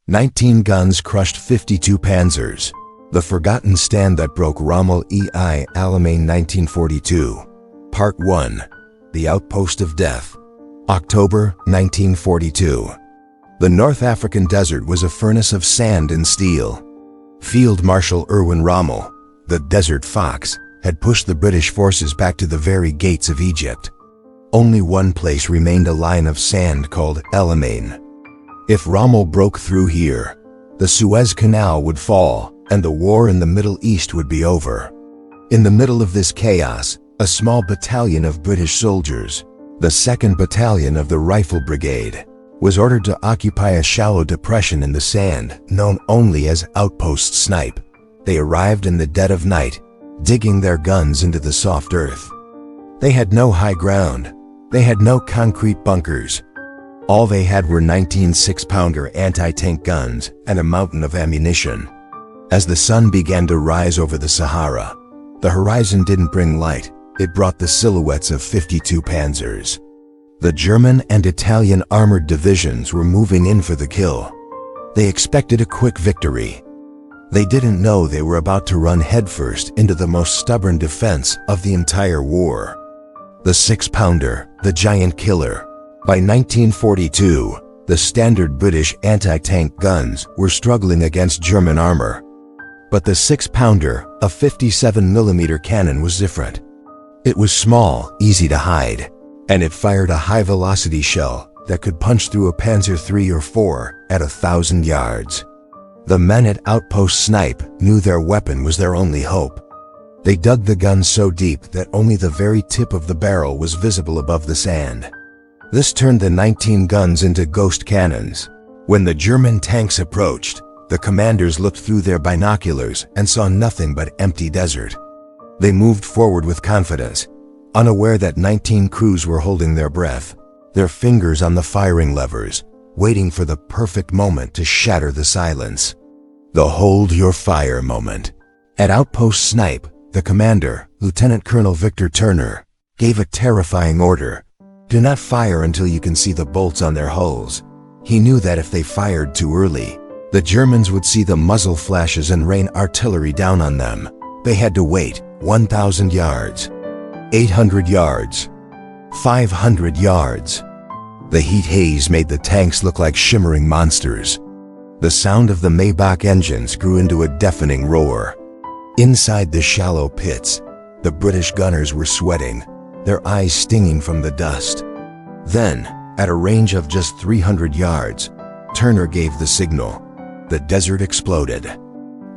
19 guns crushed 52 Panzers. The forgotten stand that broke Rommel EI Alamein 1942. Part 1. The Outpost of Death. October 1942. The North African desert was a furnace of sand and steel. Field Marshal Erwin Rommel, the Desert Fox, had pushed the British forces back to the very gates of Egypt. Only one place remained, a line of sand called Alamein. If Rommel broke through here, the Suez Canal would fall and the war in the Middle East would be over. In the middle of this chaos, a small battalion of British soldiers, the 2nd Battalion of the Rifle Brigade, was ordered to occupy a shallow depression in the sand known only as Outpost Snipe. They arrived in the dead of night, digging their guns into the soft earth. They had no high ground. They had no concrete bunkers. All they had were 19 6-pounder anti-tank guns and a mountain of ammunition. As the sun began to rise over the Sahara, the horizon didn't bring light. It brought the silhouettes of 52 Panzers. The German and Italian armored divisions were moving in for the kill. They expected a quick victory. They didn't know they were about to run headfirst into the most stubborn defense of the entire war. The 6-pounder, the giant killer. By 1942, the standard British anti-tank guns were struggling against German armor. But the 6-pounder, a 57mm cannon, was different. It was small, easy to hide, and it fired a high-velocity shell that could punch through a Panzer III or IV at 1,000 yards. The men at Outpost Snipe knew their weapon was their only hope. They dug the gun so deep that only the very tip of the barrel was visible above the sand. This turned the 19 guns into ghost cannons. When the German tanks approached, the commanders looked through their binoculars and saw nothing but empty desert. They moved forward with confidence, unaware that 19 crews were holding their breath, their fingers on the firing levers, waiting for the perfect moment to shatter the silence. The hold your fire moment. At Outpost Snipe, the commander, Lieutenant Colonel Victor Turner, gave a terrifying order. Do not fire until you can see the bolts on their hulls. He knew that if they fired too early, the Germans would see the muzzle flashes and rain artillery down on them. They had to wait 1,000 yards, 800 yards, 500 yards. The heat haze made the tanks look like shimmering monsters. The sound of the Maybach engines grew into a deafening roar. Inside the shallow pits, the British gunners were sweating, their eyes stinging from the dust. Then, at a range of just 300 yards, Turner gave the signal. The desert exploded.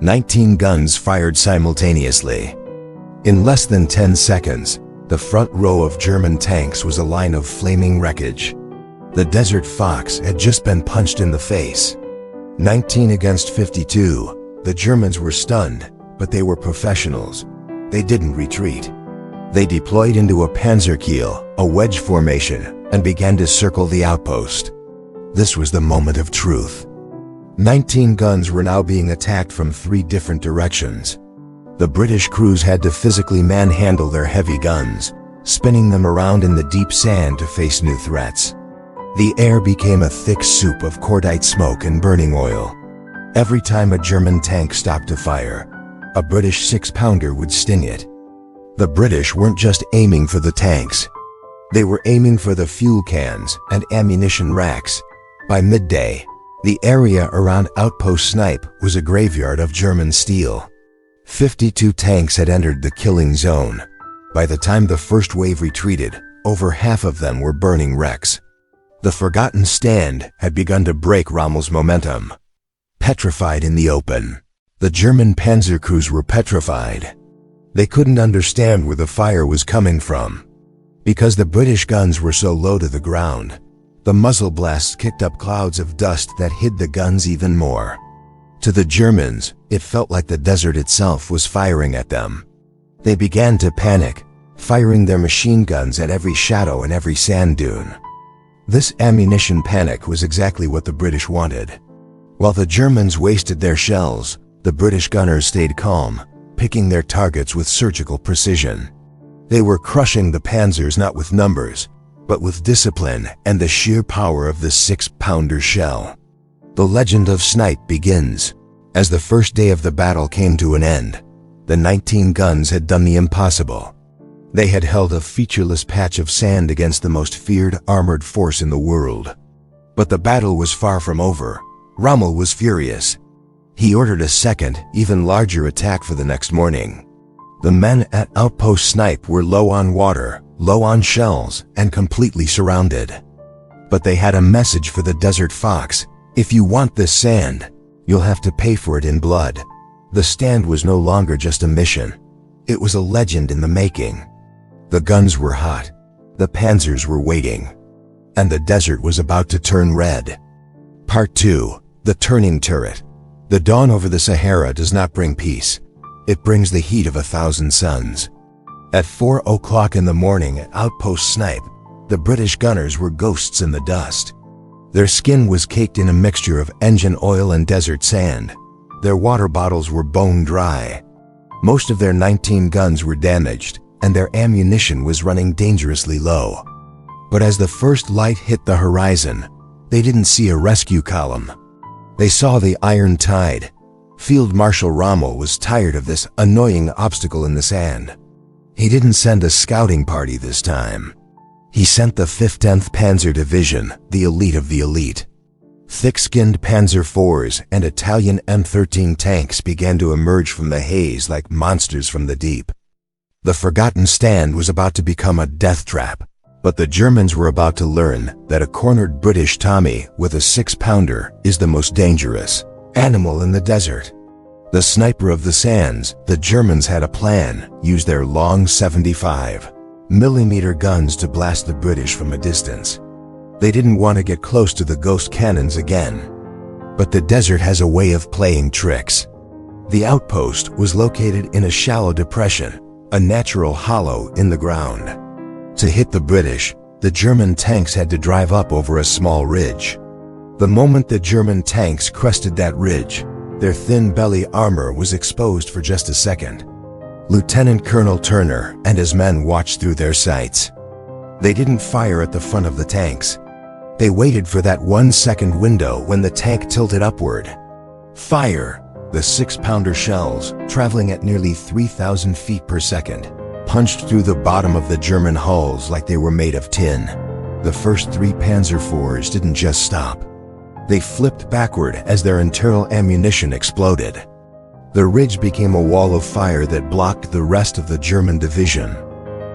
19 guns fired simultaneously. In less than 10 seconds, the front row of German tanks was a line of flaming wreckage. The Desert Fox had just been punched in the face. 19 against 52, the Germans were stunned, but they were professionals. They didn't retreat. They deployed into a Panzerkiel, a wedge formation, and began to circle the outpost. This was the moment of truth. 19 guns were now being attacked from 3 different directions. The British crews had to physically manhandle their heavy guns, spinning them around in the deep sand to face new threats. The air became a thick soup of cordite smoke and burning oil. Every time a German tank stopped to fire, a British 6-pounder would sting it. The British weren't just aiming for the tanks. They were aiming for the fuel cans and ammunition racks. By midday, the area around Outpost Snipe was a graveyard of German steel. 52 tanks had entered the killing zone. By the time the first wave retreated, over half of them were burning wrecks. The forgotten stand had begun to break Rommel's momentum. Petrified in the open, the German panzer crews were petrified. They couldn't understand where the fire was coming from. Because the British guns were so low to the ground, the muzzle blasts kicked up clouds of dust that hid the guns even more. To the Germans, it felt like the desert itself was firing at them. They began to panic, firing their machine guns at every shadow and every sand dune. This ammunition panic was exactly what the British wanted. While the Germans wasted their shells, the British gunners stayed calm, picking their targets with surgical precision. They were crushing the Panzers not with numbers, but with discipline and the sheer power of the 6-pounder shell. The legend of Snipe begins. As the first day of the battle came to an end, the 19 guns had done the impossible. They had held a featureless patch of sand against the most feared armored force in the world. But the battle was far from over. Rommel was furious. He ordered a second, even larger attack for the next morning. The men at Outpost Snipe were low on water, low on shells, and completely surrounded. But they had a message for the Desert Fox. If you want this sand, you'll have to pay for it in blood. The stand was no longer just a mission. It was a legend in the making. The guns were hot. The Panzers were waiting. And the desert was about to turn red. Part 2. The Turning Turret. The dawn over the Sahara does not bring peace. It brings the heat of 1,000 suns. At 4 o'clock in the morning at Outpost Snipe, the British gunners were ghosts in the dust. Their skin was caked in a mixture of engine oil and desert sand. Their water bottles were bone dry. Most of their 19 guns were damaged, and their ammunition was running dangerously low. But as the first light hit the horizon, they didn't see a rescue column. They saw the iron tide. Field Marshal Rommel was tired of this annoying obstacle in the sand. He didn't send a scouting party this time. He sent the 15th Panzer Division, the elite of the elite. Thick-skinned Panzer IVs and Italian M13 tanks began to emerge from the haze like monsters from the deep. The forgotten stand was about to become a death trap, but the Germans were about to learn that a cornered British Tommy with a 6-pounder is the most dangerous animal in the desert. The sniper of the sands, the Germans had a plan: use their long 75mm guns to blast the British from a distance. They didn't want to get close to the ghost cannons again. But the desert has a way of playing tricks. The outpost was located in a shallow depression, a natural hollow in the ground. To hit the British, the German tanks had to drive up over a small ridge. The moment the German tanks crested that ridge, their thin belly armor was exposed for just a second. Lieutenant Colonel Turner and his men watched through their sights. They didn't fire at the front of the tanks. They waited for that 1-second window when the tank tilted upward. Fire! The 6-pounder shells, traveling at nearly 3,000 feet per second, punched through the bottom of the German hulls like they were made of tin. The first 3 Panzer IVs didn't just stop. They flipped backward as their internal ammunition exploded. The ridge became a wall of fire that blocked the rest of the German division.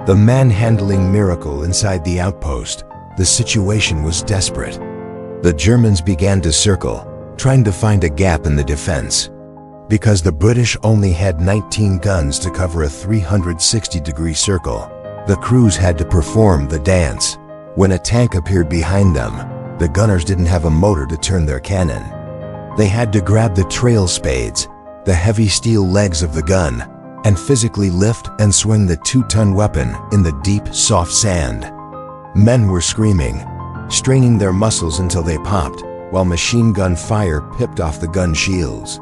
The manhandling miracle inside the outpost. The situation was desperate. The Germans began to circle, trying to find a gap in the defense. Because the British only had 19 guns to cover a 360-degree circle, the crews had to perform the dance. When a tank appeared behind them, the gunners didn't have a motor to turn their cannon. They had to grab the trail spades, the heavy steel legs of the gun, and physically lift and swing the 2-ton weapon in the deep, soft sand. Men were screaming, straining their muscles until they popped, while machine gun fire pipped off the gun shields.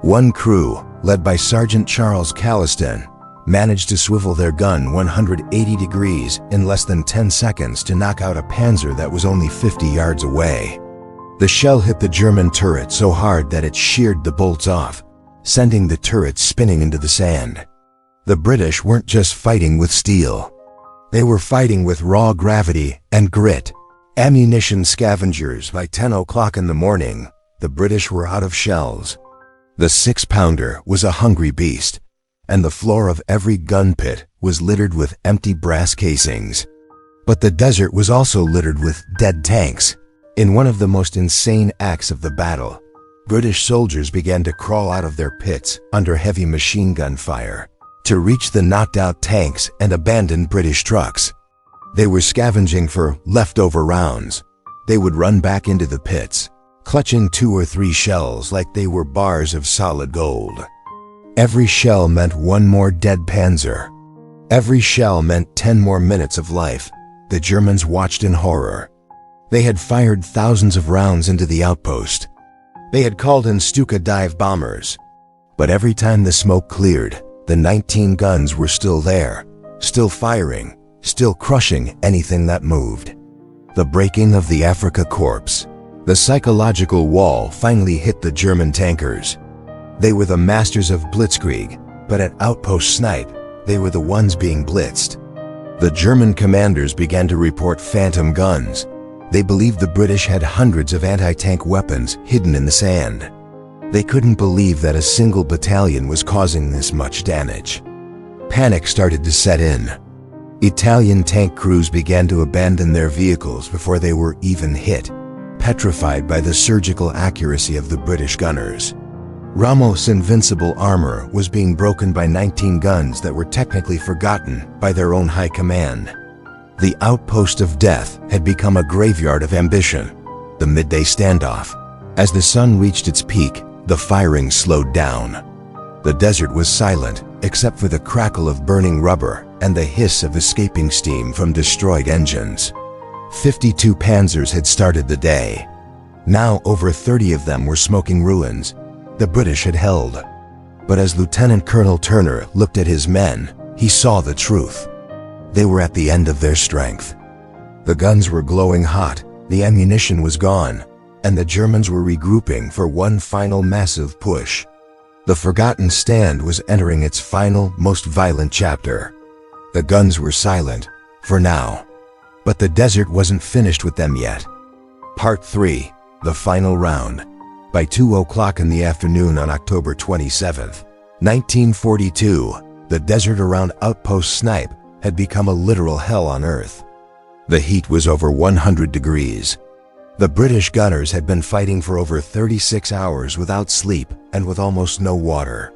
One crew, led by Sergeant Charles Calliston, managed to swivel their gun 180 degrees in less than 10 seconds to knock out a Panzer that was only 50 yards away. The shell hit the German turret so hard that it sheared the bolts off, sending the turret spinning into the sand. The British weren't just fighting with steel. They were fighting with raw gravity and grit. Ammunition scavengers. By 10 o'clock in the morning, the British were out of shells. The 6-pounder was a hungry beast, and the floor of every gun pit was littered with empty brass casings. But the desert was also littered with dead tanks. In one of the most insane acts of the battle, British soldiers began to crawl out of their pits under heavy machine gun fire to reach the knocked-out tanks and abandoned British trucks. They were scavenging for leftover rounds. They would run back into the pits, clutching 2 or 3 shells like they were bars of solid gold. Every shell meant 1 more dead Panzer. Every shell meant 10 more minutes of life. The Germans watched in horror. They had fired thousands of rounds into the outpost. They had called in Stuka dive bombers. But every time the smoke cleared, the 19 guns were still there, still firing, still crushing anything that moved. The breaking of the Afrika Korps. The psychological wall finally hit the German tankers. They were the masters of blitzkrieg, but at Outpost Snipe, they were the ones being blitzed. The German commanders began to report phantom guns. They believed the British had hundreds of anti-tank weapons hidden in the sand. They couldn't believe that a single battalion was causing this much damage. Panic started to set in. Italian tank crews began to abandon their vehicles before they were even hit, petrified by the surgical accuracy of the British gunners. Rommel's invincible armor was being broken by 19 guns that were technically forgotten by their own high command. The outpost of death had become a graveyard of ambition. The midday standoff. As the sun reached its peak, the firing slowed down. The desert was silent, except for the crackle of burning rubber and the hiss of escaping steam from destroyed engines. 52 Panzers had started the day. Now over 30 of them were smoking ruins. The British had held. But as Lieutenant Colonel Turner looked at his men, he saw the truth. They were at the end of their strength. The guns were glowing hot, the ammunition was gone, and the Germans were regrouping for one final massive push. The Forgotten Stand was entering its final, most violent chapter. The guns were silent, for now. But the desert wasn't finished with them yet. Part 3, the final round. By 2:00 in the afternoon on October 27, 1942, the desert around Outpost Snipe had become a literal hell on earth. The heat was over 100 degrees. The British gunners had been fighting for over 36 hours without sleep and with almost no water.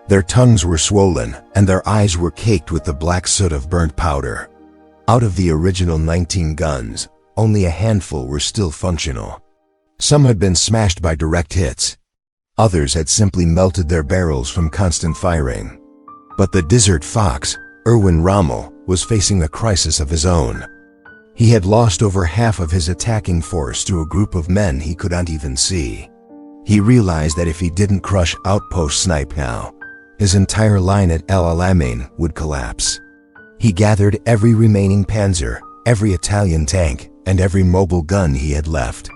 Their tongues were swollen and their eyes were caked with the black soot of burnt powder. Out of the original 19 guns, only a handful were still functional. Some had been smashed by direct hits. Others had simply melted their barrels from constant firing. But the desert fox, Erwin Rommel, was facing a crisis of his own. He had lost over half of his attacking force to a group of men he could not even see. He realized that if he didn't crush Outpost Snipe now, his entire line at Alamein would collapse. He gathered every remaining Panzer, every Italian tank, and every mobile gun he had left.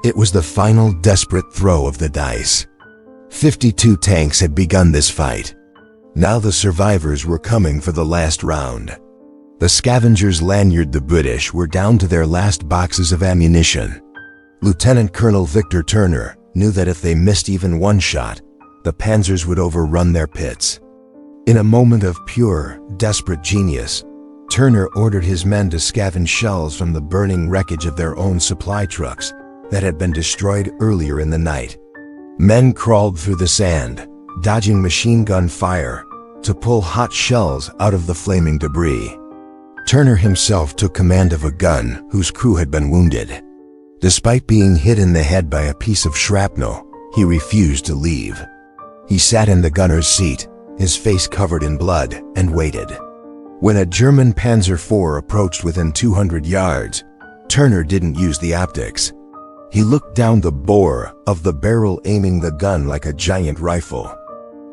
It was the final desperate throw of the dice. 52 tanks had begun this fight. Now the survivors were coming for the last round. The scavengers lanyard the British were down to their last boxes of ammunition. Lieutenant Colonel Victor Turner knew that if they missed even one shot, the Panzers would overrun their pits. In a moment of pure, desperate genius, Turner ordered his men to scavenge shells from the burning wreckage of their own supply trucks that had been destroyed earlier in the night. Men crawled through the sand, dodging machine gun fire, to pull hot shells out of the flaming debris. Turner himself took command of a gun whose crew had been wounded. Despite being hit in the head by a piece of shrapnel, he refused to leave. He sat in the gunner's seat, his face covered in blood, and waited. When a German Panzer IV approached within 200 yards, Turner didn't use the optics. He looked down the bore of the barrel, aiming the gun like a giant rifle.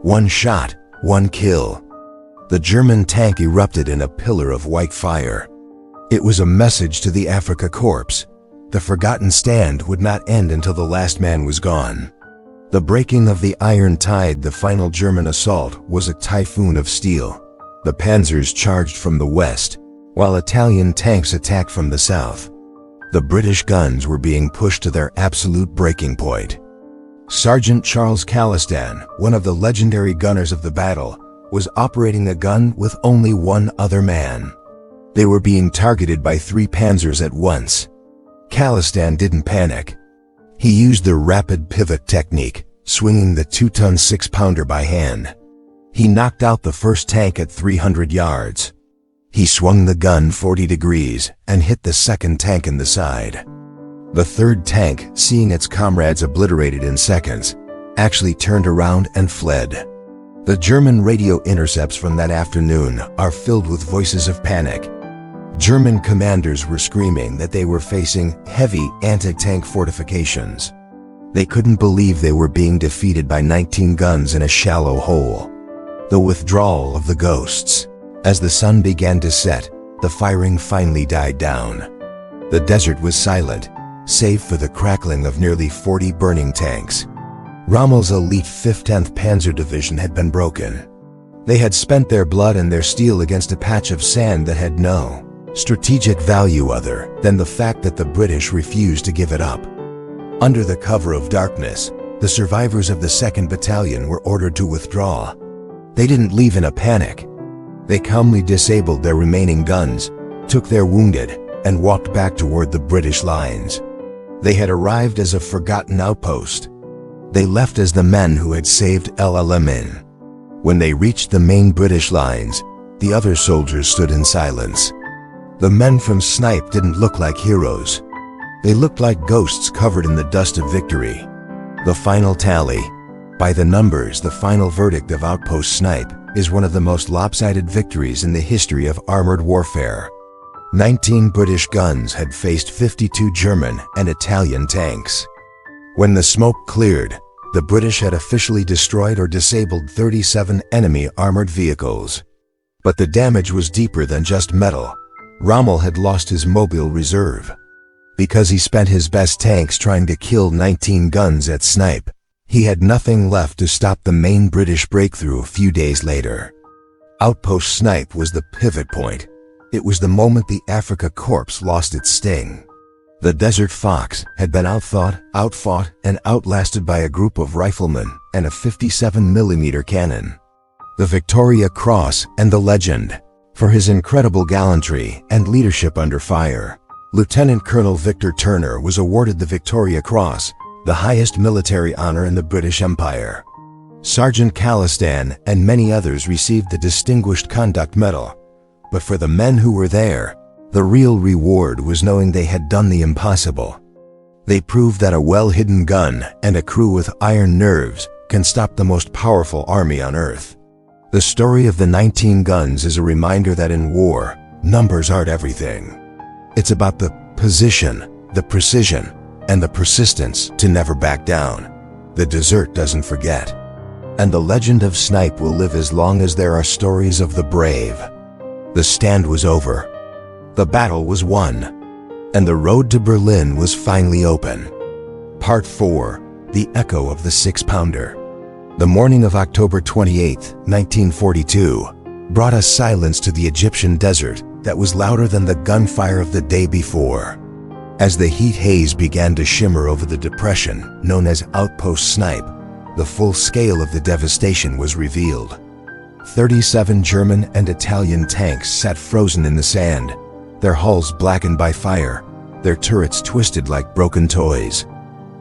One shot, one kill. The German tank erupted in a pillar of white fire. It was a message to the Afrika Korps. The Forgotten Stand would not end until the last man was gone. The breaking of the iron tide, the final German assault, was a typhoon of steel. The Panzers charged from the west, while Italian tanks attacked from the south. The British guns were being pushed to their absolute breaking point. Sergeant Charles Calistan, one of the legendary gunners of the battle, was operating a gun with only one other man. They were being targeted by 3 Panzers at once. Calistan didn't panic. He used the rapid pivot technique, swinging the 2-ton 6-pounder by hand. He knocked out the first tank at 300 yards. He swung the gun 40 degrees and hit the second tank in the side. The third tank, seeing its comrades obliterated in seconds, actually turned around and fled. The German radio intercepts from that afternoon are filled with voices of panic. German commanders were screaming that they were facing heavy anti-tank fortifications. They couldn't believe they were being defeated by 19 guns in a shallow hole. The withdrawal of the ghosts. As the sun began to set, the firing finally died down. The desert was silent. save for the crackling of nearly 40 burning tanks. Rommel's elite 15th Panzer Division had been broken. They had spent their blood and their steel against a patch of sand that had no strategic value other than the fact that the British refused to give it up. Under the cover of darkness, the survivors of the 2nd Battalion were ordered to withdraw. They didn't leave in a panic. They calmly disabled their remaining guns, took their wounded, and walked back toward the British lines. They had arrived as a forgotten outpost. They left as the men who had saved Alamein. When they reached the main British lines, the other soldiers stood in silence. The men from Snipe didn't look like heroes. They looked like ghosts covered in the dust of victory. The final tally. By the numbers, the final verdict of Outpost Snipe is one of the most lopsided victories in the history of armored warfare. 19 British guns had faced 52 German and Italian tanks. When the smoke cleared, the British had officially destroyed or disabled 37 enemy armored vehicles. But the damage was deeper than just metal. Rommel had lost his mobile reserve. Because he spent his best tanks trying to kill 19 guns at Snipe, he had nothing left to stop the main British breakthrough a few days later. Outpost Snipe was the pivot point. It was the moment the Afrika Korps lost its sting. The Desert Fox had been outthought, outfought, and outlasted by a group of riflemen and a 57mm cannon. The Victoria Cross and the legend. For his incredible gallantry and leadership under fire, Lieutenant Colonel Victor Turner was awarded the Victoria Cross, the highest military honor in the British Empire. Sergeant Calistan and many others received the Distinguished Conduct Medal. But for the men who were there, the real reward was knowing they had done the impossible. They proved that a well-hidden gun and a crew with iron nerves can stop the most powerful army on Earth. The story of the 19 guns is a reminder that in war, numbers aren't everything. It's about the position, the precision, and the persistence to never back down. The desert doesn't forget. And the legend of Snipe will live as long as there are stories of the brave. The stand was over. The battle was won. And the road to Berlin was finally open. Part 4. The Echo of the 6-Pounder. The morning of October 28, 1942, brought a silence to the Egyptian desert that was louder than the gunfire of the day before. As the heat haze began to shimmer over the depression known as Outpost Snipe, the full scale of the devastation was revealed. 37 German and Italian tanks sat frozen in the sand, their hulls blackened by fire, their turrets twisted like broken toys.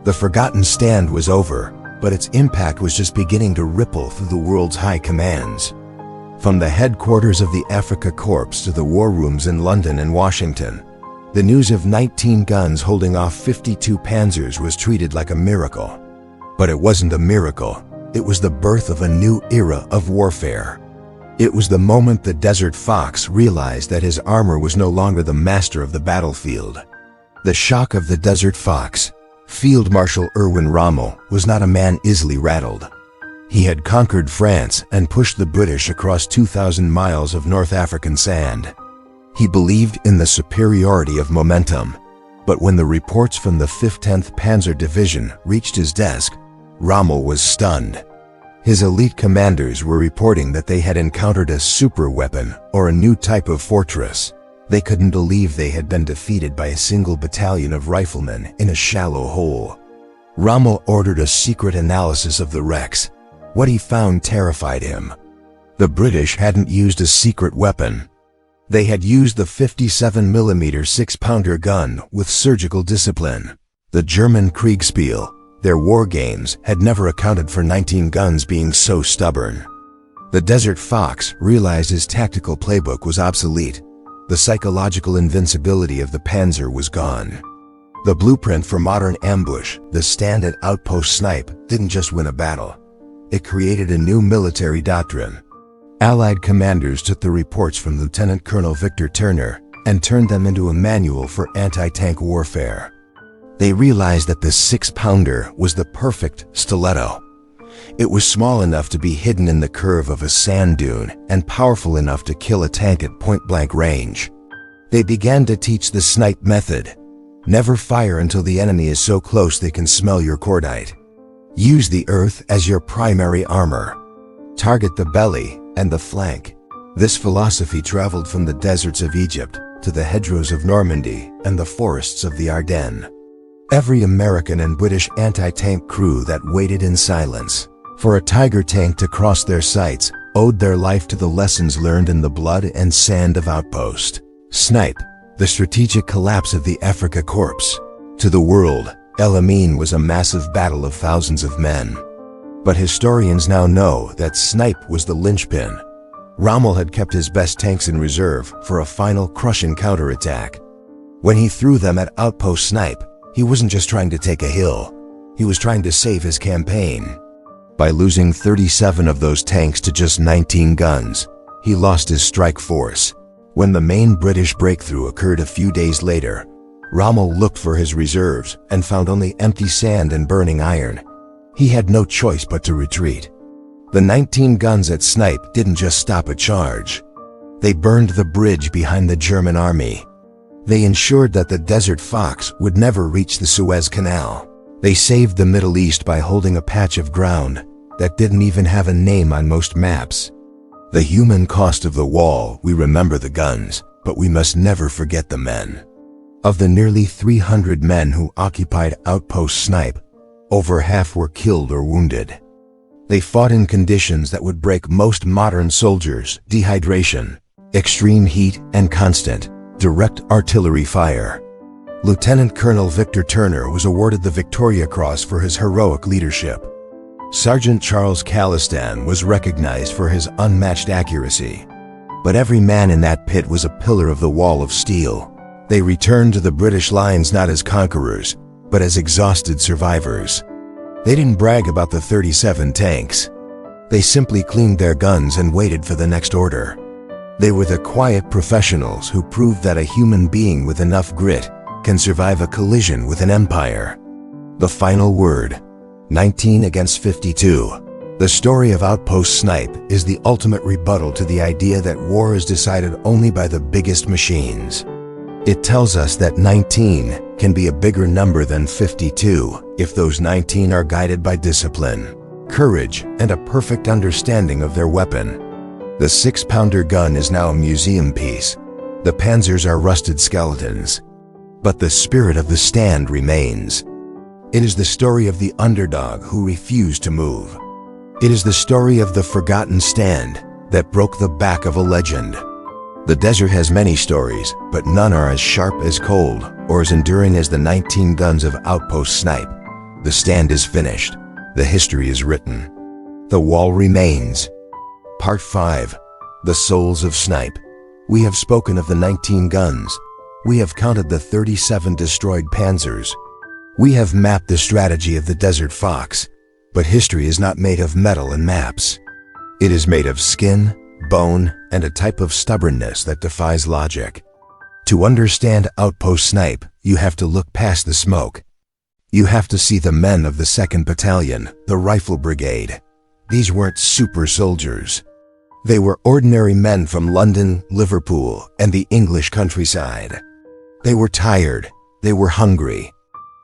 The forgotten stand was over, but its impact was just beginning to ripple through the world's high commands. From the headquarters of the Afrika Korps to the war rooms in London and Washington, the news of 19 guns holding off 52 Panzers was treated like a miracle. But it wasn't a miracle. It was the birth of a new era of warfare. It was the moment the Desert Fox realized that his armor was no longer the master of the battlefield. The shock of the Desert Fox. Field Marshal Erwin Rommel was not a man easily rattled. He had conquered France and pushed the British across 2,000 miles of North African sand. He believed in the superiority of momentum. But when the reports from the 15th Panzer Division reached his desk, Rommel was stunned. His elite commanders were reporting that they had encountered a super weapon or a new type of fortress. They couldn't believe they had been defeated by a single battalion of riflemen in a shallow hole. Rommel ordered a secret analysis of the wrecks. What he found terrified him. The British hadn't used a secret weapon. They had used the 57mm 6-pounder gun with surgical discipline. The German Kriegspiel, their war games, had never accounted for 19 guns being so stubborn. The Desert Fox realized his tactical playbook was obsolete. The psychological invincibility of the Panzer was gone. The blueprint for modern ambush, the stand at Outpost Snipe, didn't just win a battle. It created a new military doctrine. Allied commanders took the reports from Lieutenant Colonel Victor Turner and turned them into a manual for anti-tank warfare. They realized that the 6-pounder was the perfect stiletto. It was small enough to be hidden in the curve of a sand dune and powerful enough to kill a tank at point-blank range. They began to teach the Snipe method. Never fire until the enemy is so close they can smell your cordite. Use the earth as your primary armor. Target the belly and the flank. This philosophy traveled from the deserts of Egypt to the hedgerows of Normandy and the forests of the Ardennes. Every American and British anti-tank crew that waited in silence for a Tiger tank to cross their sights owed their life to the lessons learned in the blood and sand of Outpost Snipe, the strategic collapse of the Afrika Korps. To the world, Alamein was a massive battle of thousands of men. But historians now know that Snipe was the linchpin. Rommel had kept his best tanks in reserve for a final crushing counterattack. When he threw them at Outpost Snipe, he wasn't just trying to take a hill, he was trying to save his campaign. By losing 37 of those tanks to just 19 guns, he lost his strike force. When the main British breakthrough occurred a few days later, Rommel looked for his reserves and found only empty sand and burning iron. He had no choice but to retreat. The 19 guns at Snipe didn't just stop a charge. They burned the bridge behind the German army. They ensured that the Desert Fox would never reach the Suez Canal. They saved the Middle East by holding a patch of ground that didn't even have a name on most maps. The human cost of the wall, we remember the guns, but we must never forget the men. Of the nearly 300 men who occupied Outpost Snipe, over half were killed or wounded. They fought in conditions that would break most modern soldiers: dehydration, extreme heat, and constant, direct artillery fire. Lieutenant Colonel Victor Turner was awarded the Victoria Cross for his heroic leadership. Sergeant Charles Calistan was recognized for his unmatched accuracy. But every man in that pit was a pillar of the wall of steel. They returned to the British lines not as conquerors, but as exhausted survivors. They didn't brag about the 37 tanks. They simply cleaned their guns and waited for the next order. They were the quiet professionals who proved that a human being with enough grit can survive a collision with an empire. The final word: 19 against 52. The story of Outpost Snipe is the ultimate rebuttal to the idea that war is decided only by the biggest machines. It tells us that 19 can be a bigger number than 52 if those 19 are guided by discipline, courage, and a perfect understanding of their weapon. The 6-pounder gun is now a museum piece. The Panzers are rusted skeletons. But the spirit of the stand remains. It is the story of the underdog who refused to move. It is the story of the forgotten stand that broke the back of a legend. The desert has many stories, but none are as sharp, as cold, or as enduring as the 19 guns of Outpost Snipe. The stand is finished. The history is written. The wall remains. Part 5. The Souls of Snipe. We have spoken of the 19 guns. We have counted the 37 destroyed Panzers. We have mapped the strategy of the Desert Fox. But history is not made of metal and maps. It is made of skin, bone, and a type of stubbornness that defies logic. To understand Outpost Snipe, you have to look past the smoke. You have to see the men of the 2nd Battalion, the Rifle Brigade. These weren't super soldiers. They were ordinary men from London, Liverpool, and the English countryside. They were tired, they were hungry,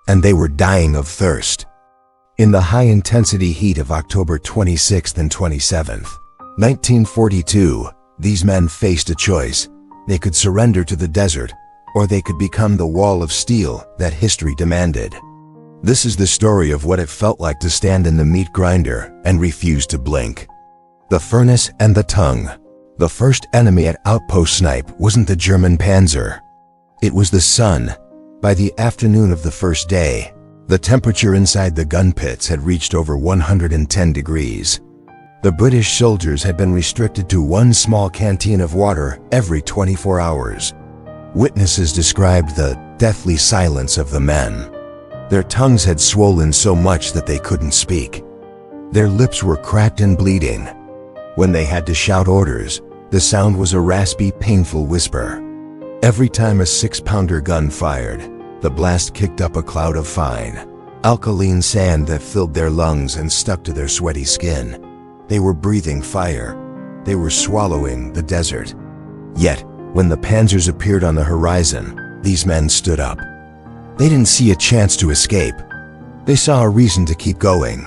and they were dying of thirst. In the high-intensity heat of October 26th and 27th, 1942, these men faced a choice. They could surrender to the desert, or they could become the wall of steel that history demanded. This is the story of what it felt like to stand in the meat grinder and refuse to blink. The furnace and the tongue. The first enemy at Outpost Snipe wasn't the German Panzer. It was the sun. By the afternoon of the first day, the temperature inside the gun pits had reached over 110 degrees. The British soldiers had been restricted to one small canteen of water every 24 hours. Witnesses described the deathly silence of the men. Their tongues had swollen so much that they couldn't speak. Their lips were cracked and bleeding. When they had to shout orders, the sound was a raspy, painful whisper. Every time a 6-pounder gun fired, the blast kicked up a cloud of fine, alkaline sand that filled their lungs and stuck to their sweaty skin. They were breathing fire. They were swallowing the desert. Yet, when the Panzers appeared on the horizon, these men stood up. They didn't see a chance to escape. They saw a reason to keep going.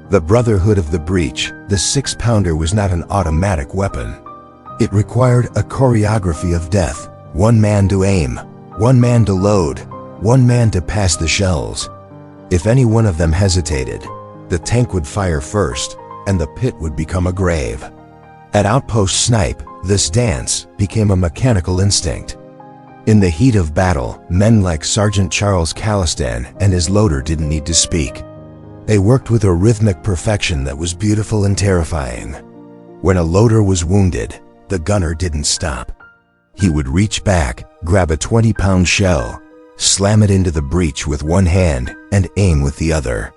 The Brotherhood of the Breach, the 6-pounder, was not an automatic weapon. It required a choreography of death. One man to aim, one man to load, one man to pass the shells. If any one of them hesitated, the tank would fire first, and the pit would become a grave. At Outpost Snipe, this dance became a mechanical instinct. In the heat of battle, men like Sergeant Charles Callistan and his loader didn't need to speak. They worked with a rhythmic perfection that was beautiful and terrifying. When a loader was wounded, the gunner didn't stop. He would reach back, grab a 20-pound shell, slam it into the breach with one hand, and aim with the other.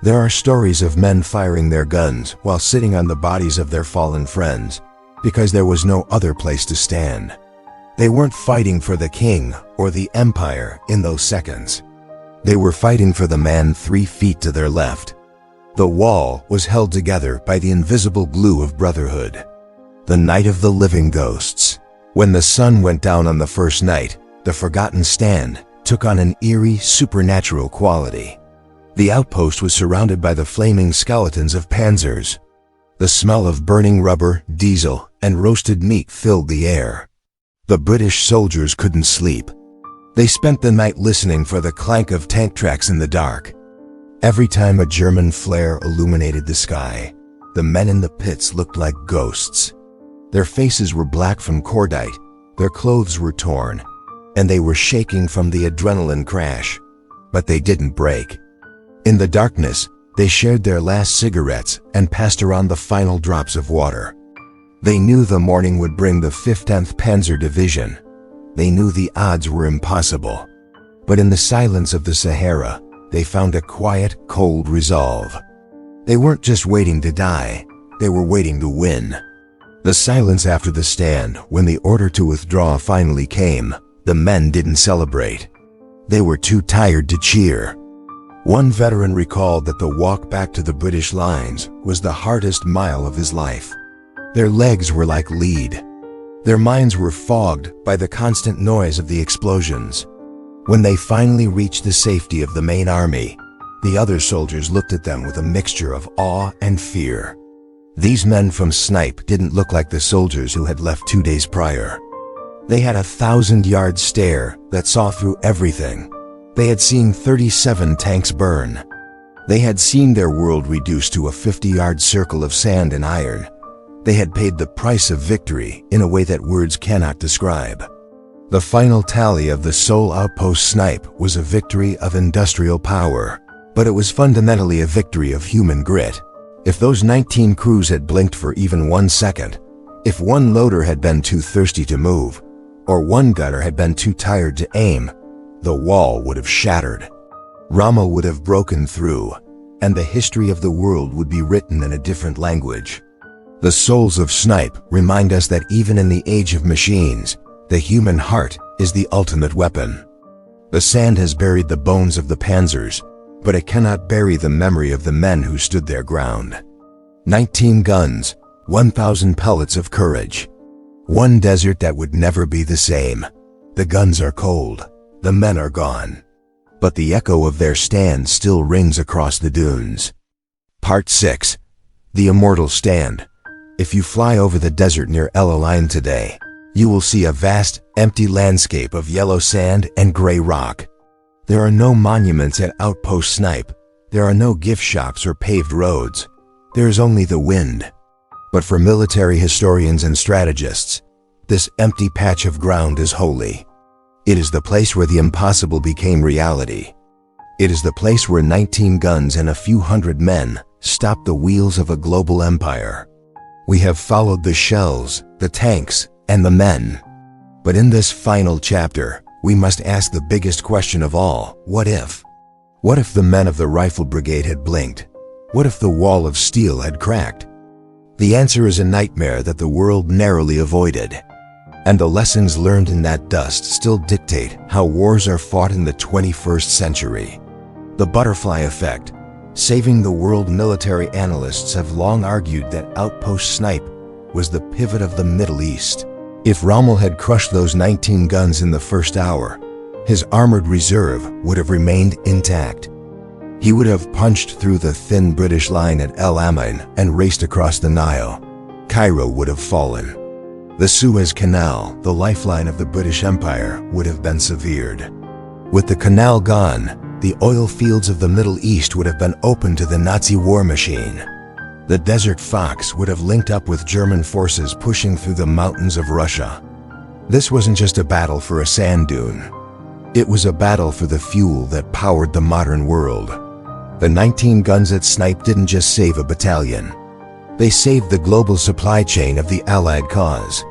There are stories of men firing their guns while sitting on the bodies of their fallen friends, because there was no other place to stand. They weren't fighting for the king or the empire in those seconds. They were fighting for the man 3 feet to their left. The wall was held together by the invisible glue of brotherhood. The night of the living ghosts. When the sun went down on the first night, the Forgotten Stand took on an eerie, supernatural quality. The outpost was surrounded by the flaming skeletons of Panzers. The smell of burning rubber, diesel, and roasted meat filled the air. The British soldiers couldn't sleep. They spent the night listening for the clank of tank tracks in the dark. Every time a German flare illuminated the sky, the men in the pits looked like ghosts. Their faces were black from cordite, their clothes were torn, and they were shaking from the adrenaline crash. But they didn't break. In the darkness, they shared their last cigarettes and passed around the final drops of water. They knew the morning would bring the 15th Panzer Division. They knew the odds were impossible. But in the silence of the Sahara, they found a quiet, cold resolve. They weren't just waiting to die, they were waiting to win. The silence after the stand, when the order to withdraw finally came, the men didn't celebrate. They were too tired to cheer. One veteran recalled that the walk back to the British lines was the hardest mile of his life. Their legs were like lead. Their minds were fogged by the constant noise of the explosions. When they finally reached the safety of the main army, the other soldiers looked at them with a mixture of awe and fear. These men from Snipe didn't look like the soldiers who had left 2 days prior. They had a 1,000-yard stare that saw through everything. They had seen 37 tanks burn. They had seen their world reduced to a 50-yard circle of sand and iron. They had paid the price of victory in a way that words cannot describe. The final tally of the Seoul Outpost Snipe was a victory of industrial power, but it was fundamentally a victory of human grit. If those 19 crews had blinked for even 1 second, if one loader had been too thirsty to move, or one gunner had been too tired to aim, the wall would have shattered. Rommel would have broken through, and the history of the world would be written in a different language. The souls of Snipe remind us that even in the age of machines, the human heart is the ultimate weapon. The sand has buried the bones of the Panzers, but it cannot bury the memory of the men who stood their ground. 19 guns, 1,000 pellets of courage. One desert that would never be the same. The guns are cold. The men are gone. But the echo of their stand still rings across the dunes. Part 6. The Immortal Stand. If you fly over the desert near Alamein today, you will see a vast, empty landscape of yellow sand and gray rock. There are no monuments at Outpost Snipe. There are no gift shops or paved roads. There is only the wind. But for military historians and strategists, this empty patch of ground is holy. It is the place where the impossible became reality. It is the place where 19 guns and a few hundred men stopped the wheels of a global empire. We have followed the shells, the tanks, and the men. But in this final chapter, we must ask the biggest question of all: what if? What if the men of the rifle brigade had blinked? What if the wall of steel had cracked? The answer is a nightmare that the world narrowly avoided. And the lessons learned in that dust still dictate how wars are fought in the 21st century. The butterfly effect. Saving the world. Military analysts have long argued that Outpost Snipe was the pivot of the Middle East. If Rommel had crushed those 19 guns in the first hour, his armored reserve would have remained intact. He would have punched through the thin British line at Alamein and raced across the Nile. Cairo would have fallen. The Suez Canal, the lifeline of the British Empire, would have been severed. With the canal gone, the oil fields of the Middle East would have been open to the Nazi war machine. The Desert Fox would have linked up with German forces pushing through the mountains of Russia. This wasn't just a battle for a sand dune. It was a battle for the fuel that powered the modern world. The 19 guns at Snipe didn't just save a battalion. They saved the global supply chain of the Allied cause.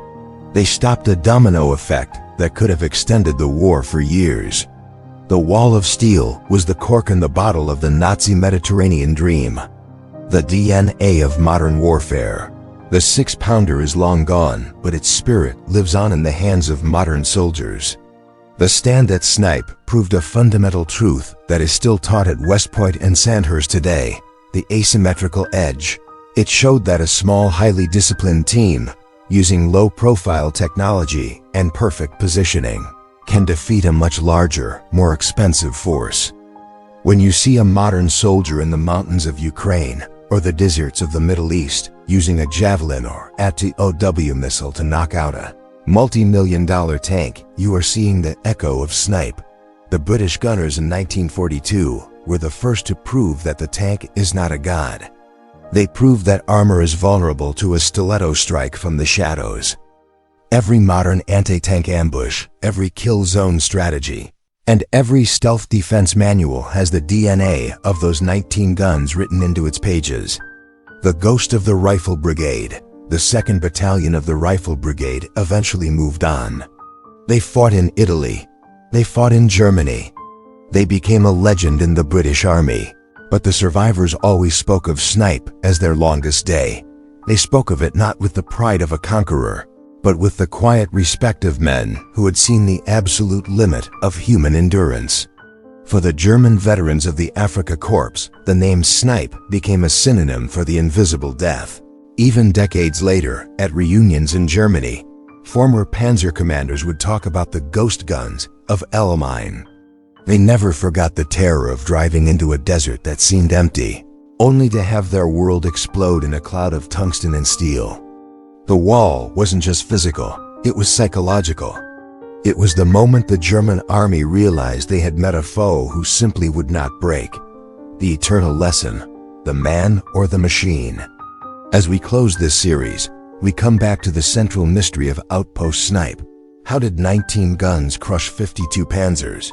They stopped a domino effect that could have extended the war for years. The wall of steel was the cork in the bottle of the Nazi Mediterranean dream. The DNA of modern warfare. The 6-pounder is long gone, but its spirit lives on in the hands of modern soldiers. The stand at Snipe proved a fundamental truth that is still taught at West Point and Sandhurst today: the asymmetrical edge. It showed that a small, highly disciplined team, using low-profile technology and perfect positioning, can defeat a much larger, more expensive force. When you see a modern soldier in the mountains of Ukraine or the deserts of the Middle East using a Javelin or AT-OW missile to knock out a multi-million-dollar tank, you are seeing the echo of Snipe. The British gunners in 1942 were the first to prove that the tank is not a god. They proved that armor is vulnerable to a stiletto strike from the shadows. Every modern anti-tank ambush, every kill zone strategy, and every stealth defense manual has the DNA of those 19 guns written into its pages. The ghost of the Rifle Brigade, the 2nd Battalion of the Rifle Brigade, eventually moved on. They fought in Italy. They fought in Germany. They became a legend in the British Army. But the survivors always spoke of Snipe as their longest day. They spoke of it not with the pride of a conqueror, but with the quiet respect of men who had seen the absolute limit of human endurance. For the German veterans of the Afrika Korps, the name Snipe became a synonym for the invisible death. Even decades later, at reunions in Germany, former Panzer commanders would talk about the ghost guns of Alamein. They never forgot the terror of driving into a desert that seemed empty, only to have their world explode in a cloud of tungsten and steel. The wall wasn't just physical, it was psychological. It was the moment the German army realized they had met a foe who simply would not break. The eternal lesson: the man or the machine. As we close this series, we come back to the central mystery of Outpost Snipe. How did 19 guns crush 52 Panzers?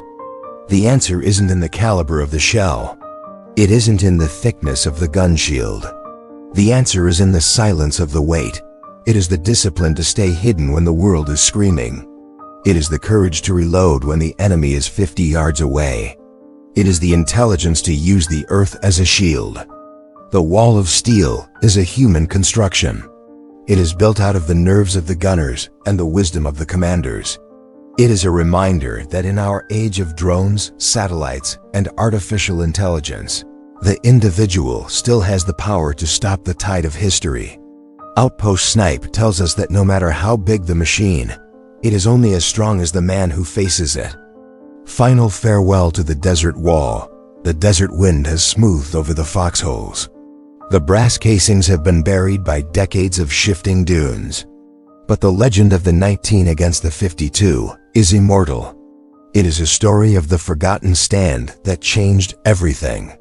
The answer isn't in the caliber of the shell. It isn't in the thickness of the gun shield. The answer is in the silence of the weight. It is the discipline to stay hidden when the world is screaming. It is the courage to reload when the enemy is 50 yards away. It is the intelligence to use the earth as a shield. The wall of steel is a human construction. It is built out of the nerves of the gunners and the wisdom of the commanders. It is a reminder that in our age of drones, satellites, and artificial intelligence, the individual still has the power to stop the tide of history. Outpost Snipe tells us that no matter how big the machine, it is only as strong as the man who faces it. Final farewell to the desert wall. The desert wind has smoothed over the foxholes. The brass casings have been buried by decades of shifting dunes. But the legend of the 19 against the 52 is immortal. It is a story of the forgotten stand that changed everything.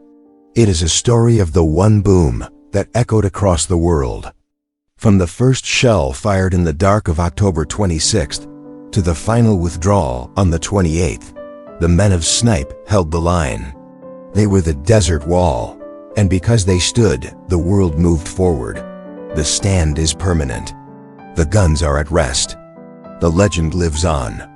It is a story of the one boom that echoed across the world. From the first shell fired in the dark of October 26th to the final withdrawal on the 28th, the men of Snipe held the line. They were the desert wall, and because they stood, the world moved forward. The stand is permanent. The guns are at rest. The legend lives on.